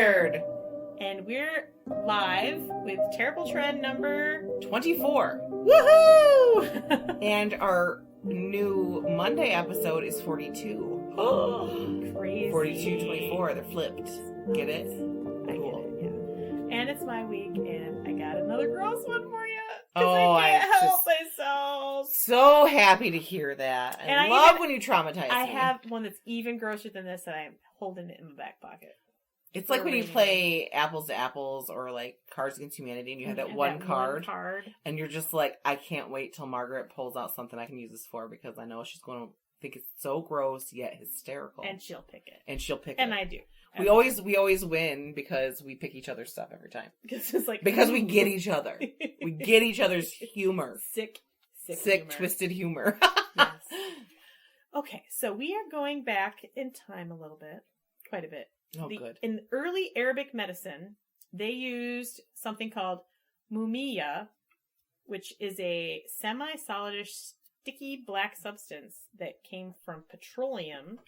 Weird. And we're live with Terrible Trend number 24. Woohoo! And our new Monday episode is 42. Oh, crazy. 42, 24. They're flipped. Get it? I Cool. get it, yeah. And it's my week, and I got another gross one for you. Oh, I can't help just myself. so happy to hear that. And I love when you traumatize I me. have one that's even grosser than this, and I'm holding it in my back pocket. It's like when you play Apples to Apples or like Cards Against Humanity and you have that one card. And you're just like, I can't wait till Margaret pulls out something I can use this for because I know she's going to think it's so gross yet hysterical. And she'll pick it. And I do. We always win because we pick each other's stuff every time. Because we get each other. We get each other's humor. Sick humor. Twisted humor. Yes. Okay, so we are going back in time a little bit. Quite a bit. Oh, good. In early Arabic medicine, they used something called Mummia, which is a semi-solidish, sticky black substance that came from petroleum.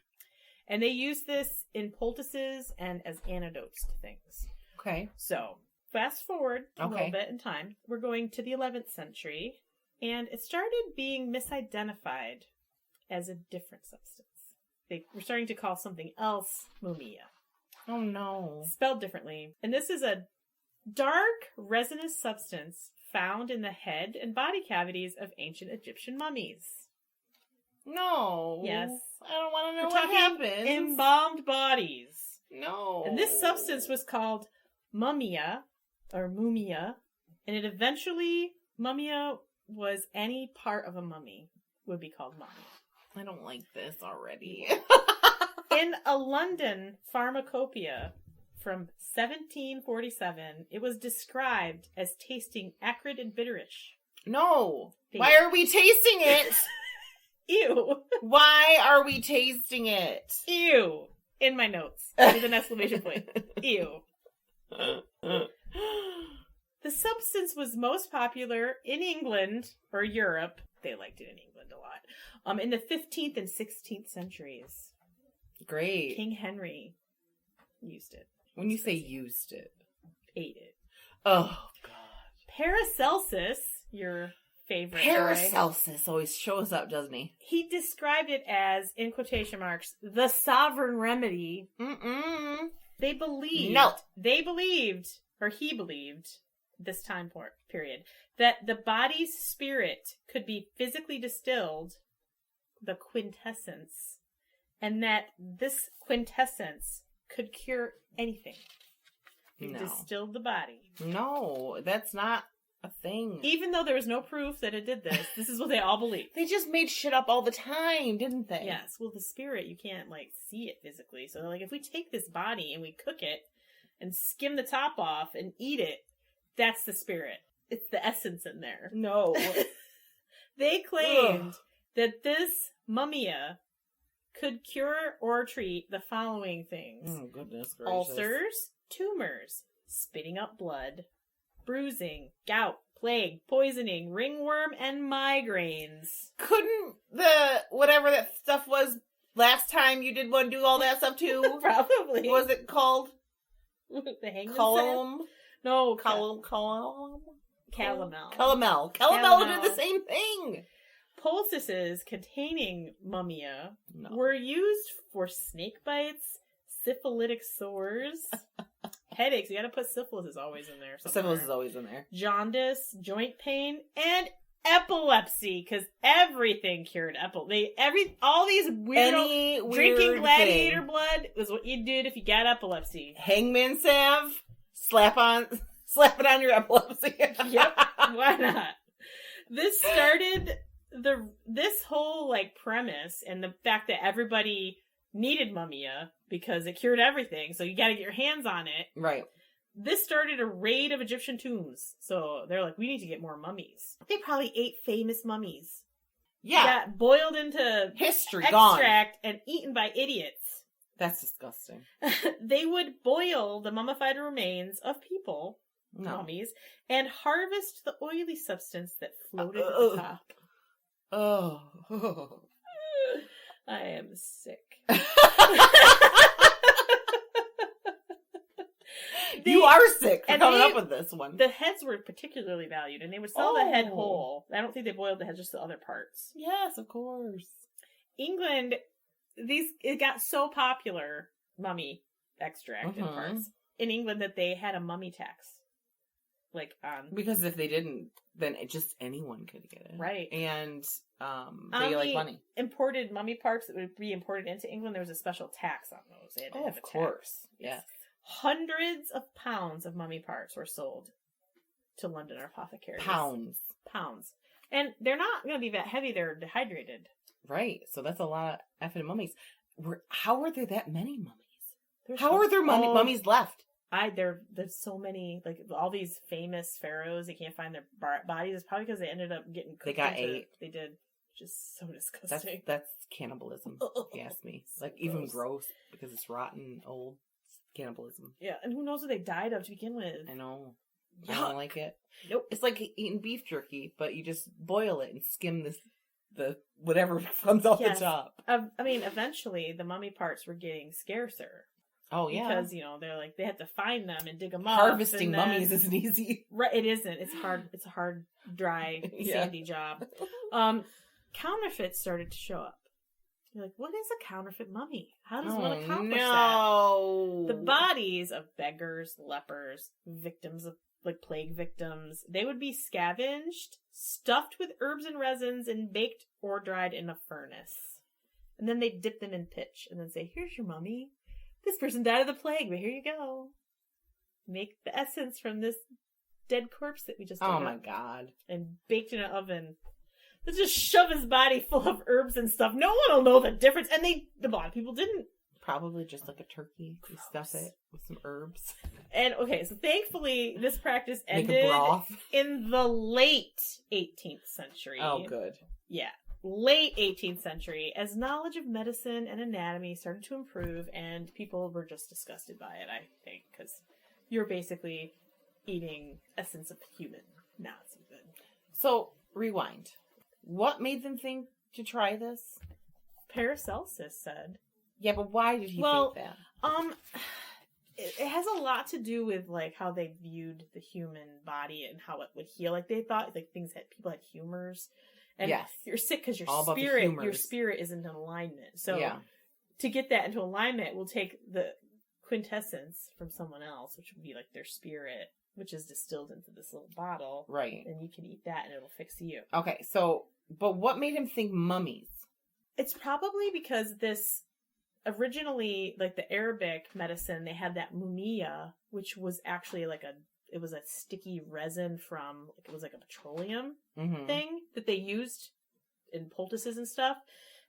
And they used this in poultices and as antidotes to things. Okay. So, fast forward a little bit in time. We're going to the 11th century, and it started being misidentified as a different substance. They were starting to call something else Mummia. Oh, no. Spelled differently. And this is a dark, resinous substance found in the head and body cavities of ancient Egyptian mummies. No. Yes. I don't want to know We're what talking happens. embalmed bodies. No. And this substance was called Mummia, or Mummia, and it eventually, Mummia was any part of a mummy would be called Mummia. I don't like this already. In a London pharmacopoeia from 1747, it was described as tasting acrid and bitterish. No. Why are we tasting it? Ew. Why are we tasting it? Ew. In my notes. With an exclamation point. Ew. The substance was most popular in England, or Europe. They liked it in England a lot. In the 15th and 16th centuries. Great. King Henry used it. When you say used it. Ate it. Oh, God. Paracelsus, your favorite Paracelsus always shows up, doesn't he? He described it as, in quotation marks, the sovereign remedy. Mm-mm. They believed, or he believed, this time period, that the body's spirit could be physically distilled, the quintessence, and that this quintessence could cure anything. He distilled the body. No, that's not a thing. Even though there was no proof that it did this, this is what they all believed. They just made shit up all the time, didn't they? Yes. Well, the spirit, you can't, see it physically. So, if we take this body and we cook it and skim the top off and eat it, that's the spirit. It's the essence in there. No. They claimed that this mummia could cure or treat the following things. Oh, goodness gracious. Ulcers, tumors, spitting up blood, bruising, gout, plague, poisoning, ringworm, and migraines. Couldn't whatever that stuff was last time you did one do all that stuff too? Probably. What was it called? The hangman's Calomel? No. Calomel? Calomel. Calomel did the same thing. Poultices containing mummia were used for snake bites, syphilitic sores, headaches. You gotta put syphilis is always in there. Syphilis is always in there. Jaundice, joint pain, and epilepsy, because everything cured epilepsy. All these weird drinking gladiator blood is what you did if you got epilepsy. Hangman salve, slap it on your epilepsy. Yep, why not? This started this whole premise, and the fact that everybody needed mummia because it cured everything, so you got to get your hands on it. Right. This started a raid of Egyptian tombs, so they're like, we need to get more mummies. They probably ate famous mummies. Yeah. Got boiled into history extract and eaten by idiots. That's disgusting. They would boil the mummified remains of people, mummies, and harvest the oily substance that floated at the top. Oh. I am sick. You are sick for coming up with this one. The heads were particularly valued, and they would sell the head whole. I don't think they boiled the head, just the other parts. Yes, of course. England, it got so popular, mummy extract and parts, in England that they had a mummy tax. Because if they didn't, then just anyone could get it. Right. And they like money. Imported mummy parts that would be imported into England, there was a special tax on those. They had to have of course. Yes. Hundreds of pounds of mummy parts were sold to London apothecaries. Pounds. And they're not going to be that heavy. They're dehydrated. Right. So that's a lot of effing mummies. How are there that many mummies? How are there mummies left? There's so many, like all these famous pharaohs. They can't find their bodies. It's probably because they ended up getting cooked. They got ate. They did. Just so disgusting. That's cannibalism. If you ask me. Like gross. Even gross because it's rotten old cannibalism. Yeah, and who knows what they died of to begin with? I know. Yuck. I don't like it. Nope. It's like eating beef jerky, but you just boil it and skim the whatever comes off the top. Eventually the mummy parts were getting scarcer. Oh, yeah. Because, they're like, they had to find them and dig them up. Harvesting mummies isn't easy. Right, it isn't. It's hard. It's a hard, dry, sandy job. Counterfeits started to show up. You're like, what is a counterfeit mummy? How does one accomplish that? The bodies of beggars, lepers, victims of, plague victims, they would be scavenged, stuffed with herbs and resins, and baked or dried in a furnace. And then they'd dip them in pitch and then say, here's your mummy. This person died of the plague, but here you go. Make the essence from this dead corpse that we just dug up. Oh my god. And baked in an oven. Let's just shove his body full of herbs and stuff. No one will know the difference. And a lot of people didn't. Probably just like a turkey. You stuff it with some herbs. And so thankfully this practice ended in the late 18th century. Oh, good. Yeah. Late 18th century, as knowledge of medicine and anatomy started to improve, and people were just disgusted by it, I think, because you're basically eating essence of human. Not so good. So, rewind. What made them think to try this? Paracelsus said. Yeah, but why did he think that? It has a lot to do with how they viewed the human body and how it would heal. They thought people had humors. And you're sick because your spirit isn't in alignment. So to get that into alignment, we'll take the quintessence from someone else, which would be their spirit, which is distilled into this little bottle. Right. And you can eat that and it'll fix you. Okay, but what made him think mummies? It's probably because this, originally, the Arabic medicine, they had that mummia, which was actually it was a sticky resin from, it was a petroleum thing that they used in poultices and stuff.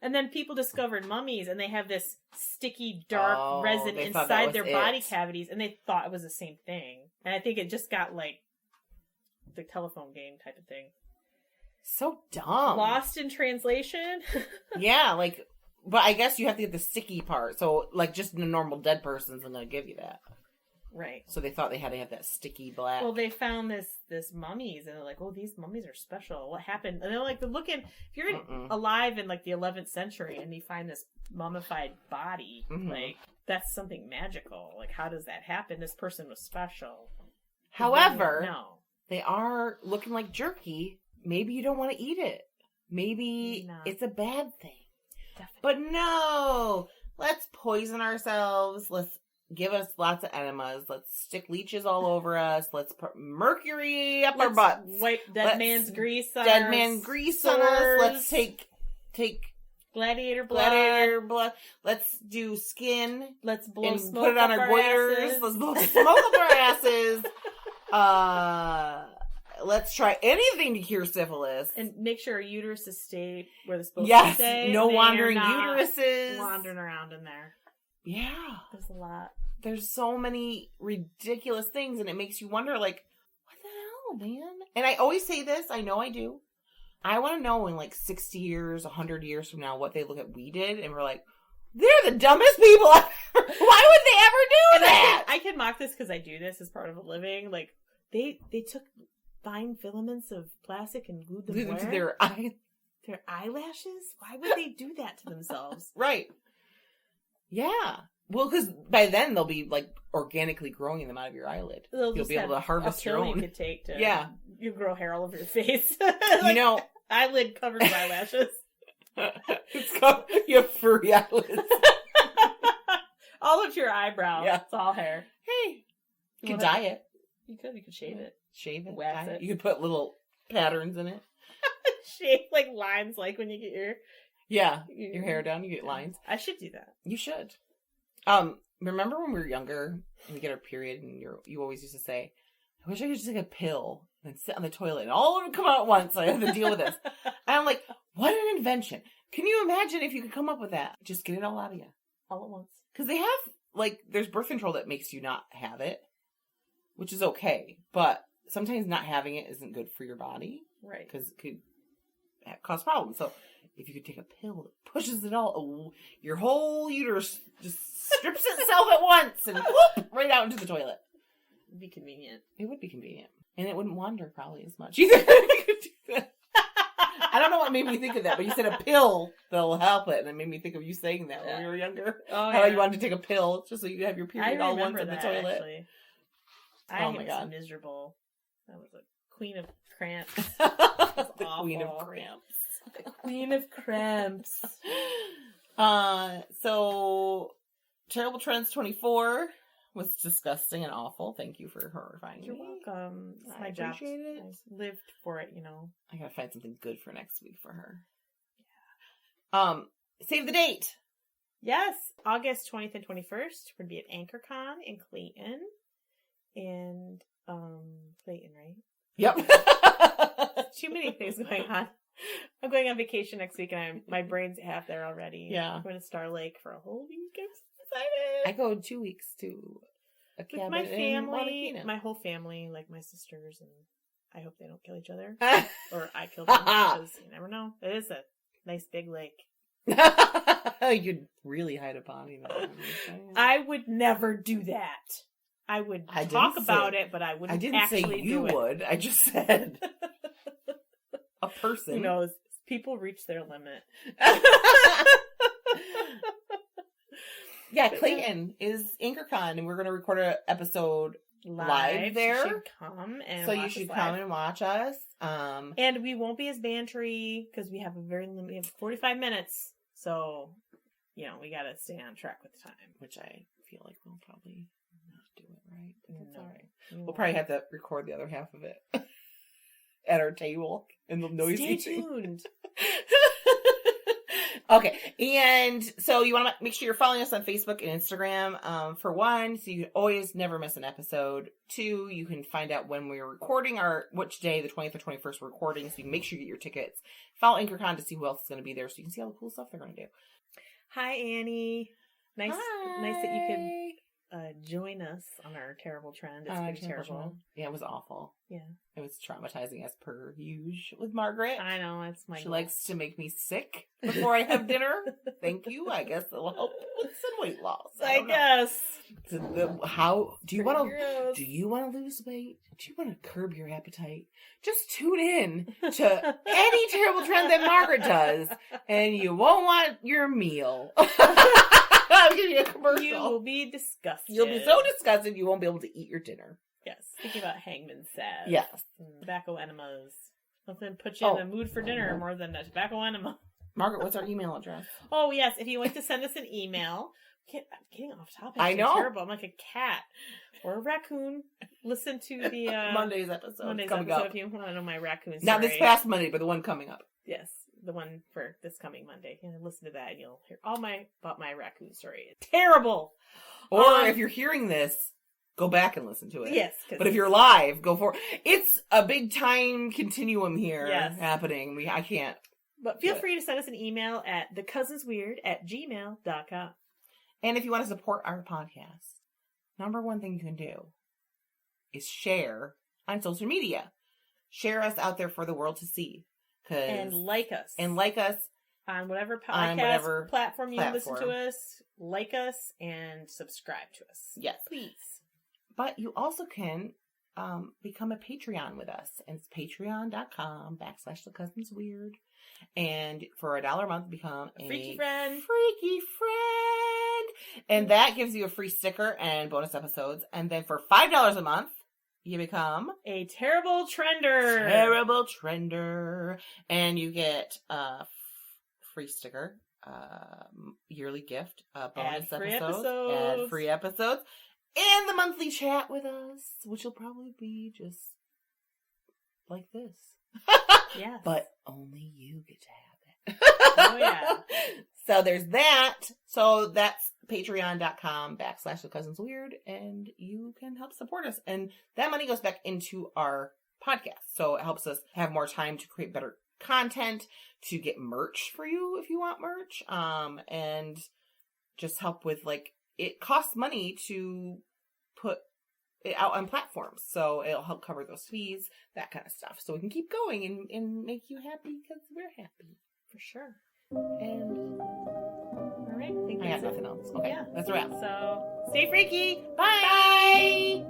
And then people discovered mummies, and they have this sticky, dark resin inside their body cavities, and they thought it was the same thing. And I think it just got the telephone game type of thing. So dumb. Lost in translation? Yeah, but I guess you have to get the sticky part. So, just a normal dead person's not going to give you that. Right. So they thought they had to have that sticky black. Well, they found this mummies, and they're like, oh, these mummies are special. What happened? And they're looking, if you're alive in the 11th century and you find this mummified body, that's something magical. How does that happen? This person was special. However, they are looking like jerky. Maybe you don't want to eat it. Maybe it's a bad thing. Definitely. But no, let's poison ourselves. Let's give us lots of enemas. Let's stick leeches all over us. Let's put mercury up our butts. Wipe dead man's grease on us. Let's take gladiator blood. Let's do skin. Let's blow and smoke put it on our goiters. Asses. Let's blow smoke up our asses. Let's try anything to cure syphilis. And make sure our uteruses stay where they're supposed to stay. No wandering uteruses. Wandering around in there. Yeah. There's a lot. There's so many ridiculous things, and it makes you wonder, what the hell, man? And I always say this, I know I do. I want to know in 60 years, 100 years from now, what they look at we did, and we're like, they're the dumbest people ever. Why would they ever do that? I can mock this because I do this as part of a living. They took fine filaments of plastic and glued them to their eyelashes? Why would they do that to themselves? Right. Yeah. Well, because by then they'll be like organically growing them out of your eyylid. You'll be able to harvest your own. You could take to you grow hair all over your face. Eyelid covered with eyelashes. It's called, you have furry eyelids. All up to your eyebrow. Yeah. It's all hair. Hey, you could dye it. You could shave it. Shave it. Wax it. You could put little patterns in it. Shave like lines, like when you get your hair down, you get lines. I should do that. You should. Remember when we were younger and we get our period and you always used to say, I wish I could just take a pill and sit on the toilet and all of it would come out at once so I have to deal with this. And I'm like, what an invention. Can you imagine if you could come up with that? Just get it all out of you. All at once. Because they have, like, there's birth control that makes you not have it, which is okay. But sometimes not having it isn't good for your body. Right. Because it could cause problems. So if you could take a pill that pushes it all, your whole uterus just strips itself at once and whoop, right out into the toilet. It'd be convenient. It would be convenient. And it wouldn't wander probably as much either. I don't know what made me think of that, but you said a pill that'll help it, and it made me think of you saying that when we were younger. Oh, how you wanted to take a pill just so you have your period all once in the toilet. Actually. I was miserable. I was a queen of cramps. The queen of cramps. The queen of cramps. So Terrible Trends 24 was disgusting and awful. Thank you for horrifying me. You're welcome. It's my job. Appreciate it. I lived for it, you know. I gotta find something good for next week for her. Yeah. Save the date. Yes, August 20th and 21st. We're gonna be at AnchorCon in Clayton. And Clayton, right? Yep. Too many things going on. I'm going on vacation next week, and my brain's half there already. Yeah. I'm going to Star Lake for a whole week. I'm so excited. I go 2 weeks to a cabin with my family, in my whole family, like my sisters, and I hope they don't kill each other. Or I kill them, because you never know. It is a nice big lake. You'd really hide a body. I would never do that. I would talk about it, but I wouldn't actually do it. I didn't say you would. I just said a person. Who knows? People reach their limit. Yeah, Clayton is AnchorCon, and we're going to record an episode live there. You should come and you should come and watch us. And we won't be as bantery because we have we have 45 minutes. So, you know, we got to stay on track with the time. Which I feel like we'll probably not do it right. But that's all right. We'll probably have to record the other half of it at our table in the noisy. Stay tuned. Okay, and so you want to make sure you're following us on Facebook and Instagram, for one, so you can always never miss an episode. 2, you can find out when we're recording which day, the 20th or 21st we're recording, so you can make sure you get your tickets. Follow AnchorCon to see who else is going to be there, so you can see all the cool stuff they're going to do. Hi, Annie. Nice that you could join us on our terrible trend. It's pretty terrible. Trend. Yeah, it was awful. Yeah. It was traumatizing as per usual with Margaret. I know, it's my She likes to make me sick before I have dinner. Thank you. I guess it'll help with some weight loss. I guess. Do you want to lose weight? Do you want to curb your appetite? Just tune in to any terrible trend that Margaret does, and you won't want your meal. I'll give you a commercial. You will be disgusted. You'll be so disgusted you won't be able to eat your dinner. Yes. Thinking about hangman salve. Yes. Tobacco enemas. Nothing put you in the mood for dinner more than a tobacco enema. Margaret, what's our email address? Oh, yes. If you like to send us an email. I'm getting off topic. I know. It's terrible. I'm like a cat or a raccoon. Listen to the Monday's episode. Coming up. If you want to know my raccoon story. Not this past Monday, but the one coming up. Yes. The one for this coming Monday. You know, listen to that and you'll hear all about my raccoon story. It's terrible. Or if you're hearing this, go back and listen to it. Yes. But if you're live, go for it. It's a big time continuum here happening. I can't. But feel free to send us an email at thecousinsweird@gmail.com. And if you want to support our podcast, number one thing you can do is share on social media. Share us out there for the world to see. And like us. On whatever podcast platform you listen to us. Like us and subscribe to us. Yes. Please. But you also can become a Patreon with us. And it's patreon.com/thecousinsweird. And for $1 a month, become a freaky friend. And that gives you a free sticker and bonus episodes. And then for $5 a month, you become a terrible trender. Terrible trender. And you get a free sticker, yearly gift, bonus episodes, ad-free episodes, and the monthly chat with us, which will probably be just like this. Yes. But only you get to have it. Oh, yeah. So there's that. So that's patreon.com/thecousinsweird, and you can help support us. And that money goes back into our podcast. So it helps us have more time to create better content, to get merch for you if you want merch, and just help with, like, it costs money to put it out on platforms, so it'll help cover those fees, that kind of stuff, so we can keep going and make you happy because we're happy. For sure. And all right, I think I got nothing else. Okay, yeah. that's a wrap. So stay freaky. Bye.